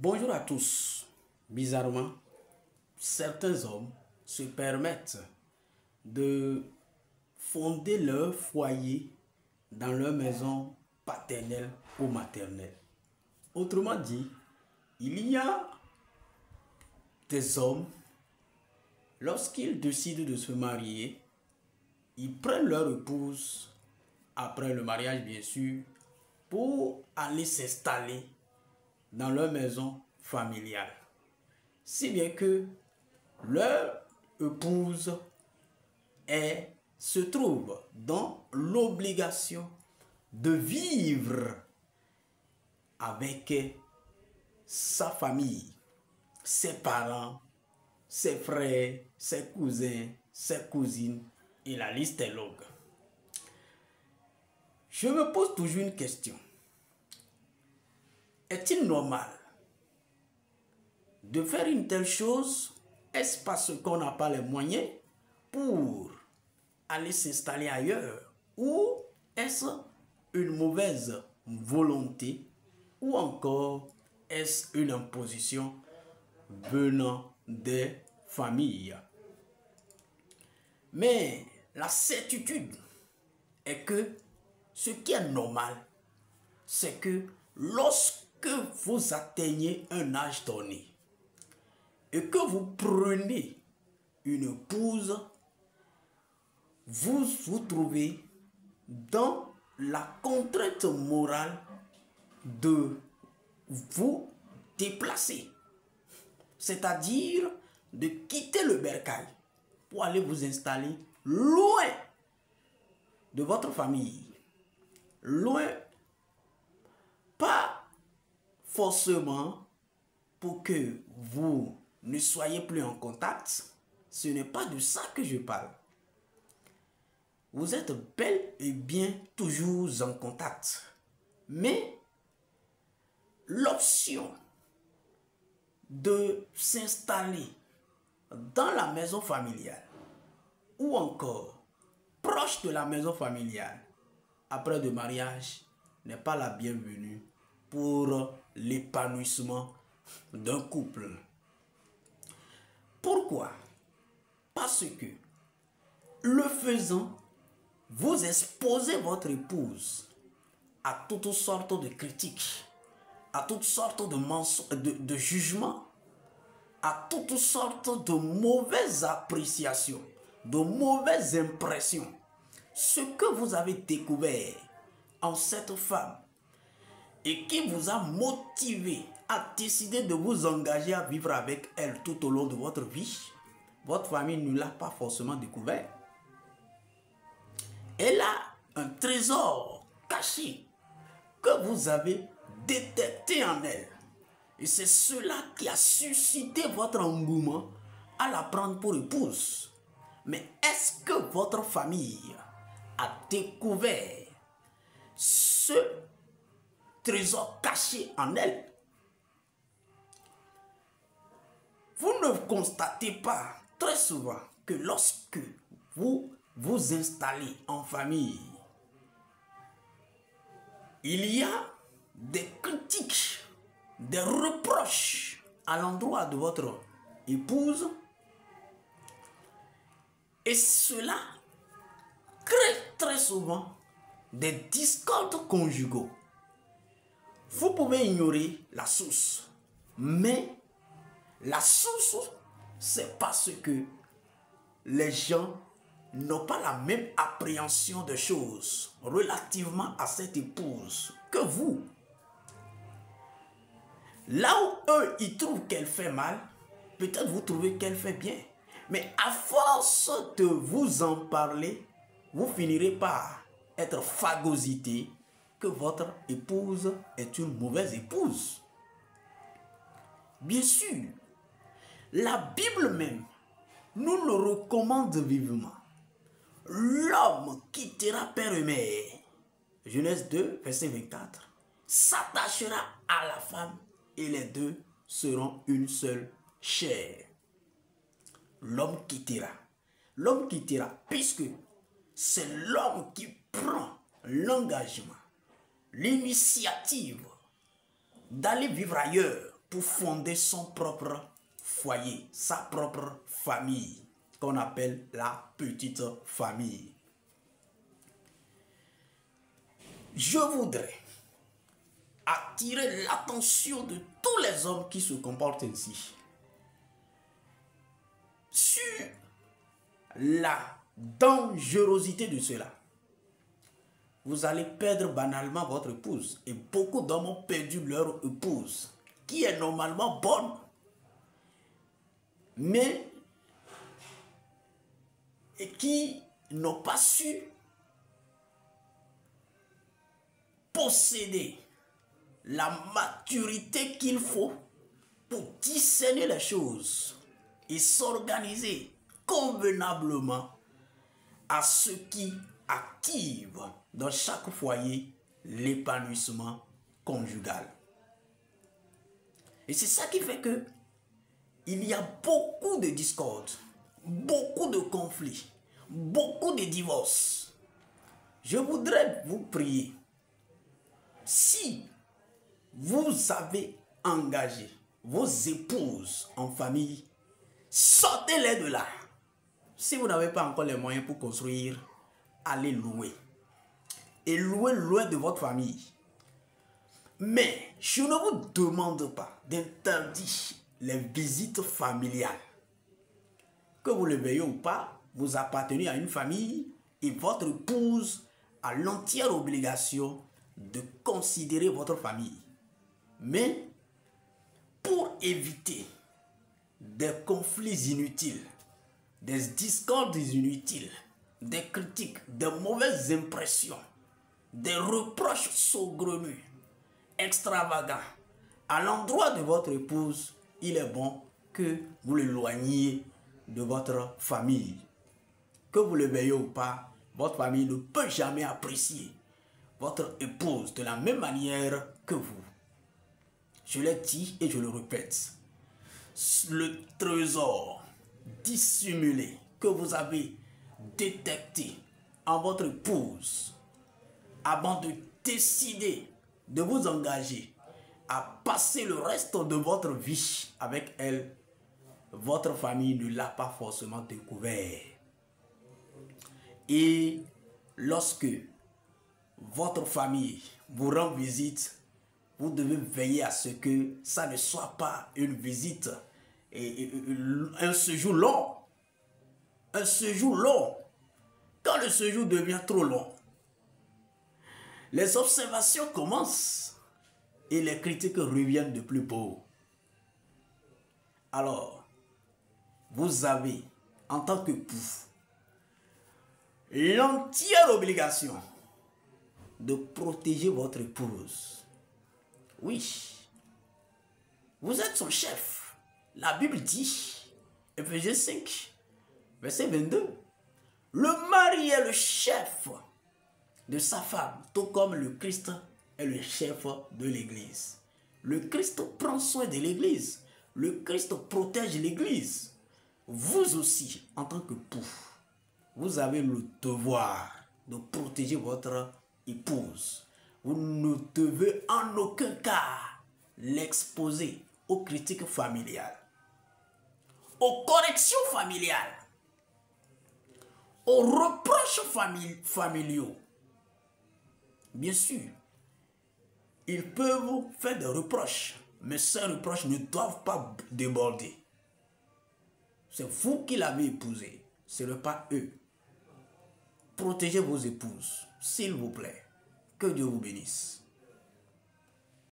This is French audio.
Bonjour à tous. Bizarrement, certains hommes se permettent de fonder leur foyer dans leur maison paternelle ou maternelle. Autrement dit, il y a des hommes, lorsqu'ils décident de se marier, ils prennent leur épouse, après le mariage bien sûr, pour aller s'installer dans leur maison familiale. Si bien que leur épouse se trouve dans l'obligation de vivre avec sa famille, ses parents, ses frères, ses cousins, ses cousines, et la liste est longue. Je me pose toujours une question. Est-il normal de faire une telle chose? Est-ce parce qu'on n'a pas les moyens pour aller s'installer ailleurs? Ou est-ce une mauvaise volonté? Ou encore est-ce une imposition venant des familles? Mais la certitude est que ce qui est normal, c'est que lorsque vous atteignez un âge donné et que vous prenez une épouse, vous vous trouvez dans la contrainte morale de vous déplacer, c'est-à-dire de quitter le bercail pour aller vous installer loin de votre famille, loin, pas forcément pour que vous ne soyez plus en contact. Ce n'est pas de ça que je parle. Vous êtes bel et bien toujours en contact. Mais l'option de s'installer dans la maison familiale ou encore proche de la maison familiale après le mariage n'est pas la bienvenue pour l'épanouissement d'un couple. Pourquoi? Parce que le faisant, vous exposez votre épouse à toutes sortes de critiques, à toutes sortes de mensonges, de jugements, à toutes sortes de mauvaises appréciations, de mauvaises impressions. Ce que vous avez découvert en cette femme et qui vous a motivé à décider de vous engager à vivre avec elle tout au long de votre vie, votre famille ne l'a pas forcément découvert. Elle a un trésor caché que vous avez détecté en elle. Et c'est cela qui a suscité votre engouement à la prendre pour épouse. Mais est-ce que votre famille a découvert ce trésor caché en elle? Vous ne constatez pas très souvent que lorsque vous vous installez en famille, il y a des critiques, des reproches à l'endroit de votre épouse, et cela crée très souvent des discordes conjugaux. Vous pouvez ignorer la source, mais la source, c'est parce que les gens n'ont pas la même appréhension des choses relativement à cette épouse que vous. Là où eux, ils trouvent qu'elle fait mal, peut-être vous trouvez qu'elle fait bien. Mais à force de vous en parler, vous finirez par être phagocyté que votre épouse est une mauvaise épouse. Bien sûr, la Bible même nous le recommande vivement. L'homme quittera père et mère, Genèse 2, verset 24, s'attachera à la femme et les deux seront une seule chair. L'homme quittera, puisque c'est l'homme qui prend l'engagement, l'initiative d'aller vivre ailleurs pour fonder son propre foyer, sa propre famille, qu'on appelle la petite famille. Je voudrais attirer l'attention de tous les hommes qui se comportent ainsi sur la dangerosité de cela. Vous allez perdre banalement votre épouse. Et beaucoup d'hommes ont perdu leur épouse, qui est normalement bonne. Mais et qui n'ont pas su posséder la maturité qu'il faut pour discerner les choses et s'organiser convenablement à ce qui active dans chaque foyer l'épanouissement conjugal. Et c'est ça qui fait que il y a beaucoup de discordes, beaucoup de conflits, beaucoup de divorces. Je voudrais vous prier, si vous avez engagé vos épouses en famille, sortez-les de là. Si vous n'avez pas encore les moyens pour construire, allez louer. Et louez loin de votre famille. Mais je ne vous demande pas d'interdire les visites familiales. Que vous le veuillez ou pas, vous appartenez à une famille et votre épouse a l'entière obligation de considérer votre famille. Mais pour éviter des conflits inutiles, des discordes inutiles, des critiques, des mauvaises impressions, des reproches saugrenus, extravagants à l'endroit de votre épouse, il est bon que vous l'éloigniez de votre famille. Que vous le veuillez ou pas, votre famille ne peut jamais apprécier votre épouse de la même manière que vous. Je l'ai dit et je le répète. Le trésor dissimulé que vous avez détecté en votre épouse avant de décider de vous engager à passer le reste de votre vie avec elle, votre famille ne l'a pas forcément découvert. Et lorsque votre famille vous rend visite, vous devez veiller à ce que ça ne soit pas une visite et un séjour long. Un séjour long. Quand le séjour devient trop long, les observations commencent et les critiques reviennent de plus beau. Alors, vous avez, en tant qu'époux, l'entière obligation de protéger votre épouse. Oui, vous êtes son chef. La Bible dit, Ephésiens 5, verset 22, le mari est le chef de sa femme, tout comme le Christ est le chef de l'Église. Le Christ prend soin de l'Église. Le Christ protège l'Église. Vous aussi, en tant qu'époux, vous avez le devoir de protéger votre épouse. Vous ne devez en aucun cas l'exposer aux critiques familiales, aux corrections familiales, aux reproches familiaux. Bien sûr, ils peuvent faire des reproches, mais ces reproches ne doivent pas déborder. C'est vous qui l'avez épousé, ce n'est pas eux. Protégez vos épouses, s'il vous plaît. Que Dieu vous bénisse.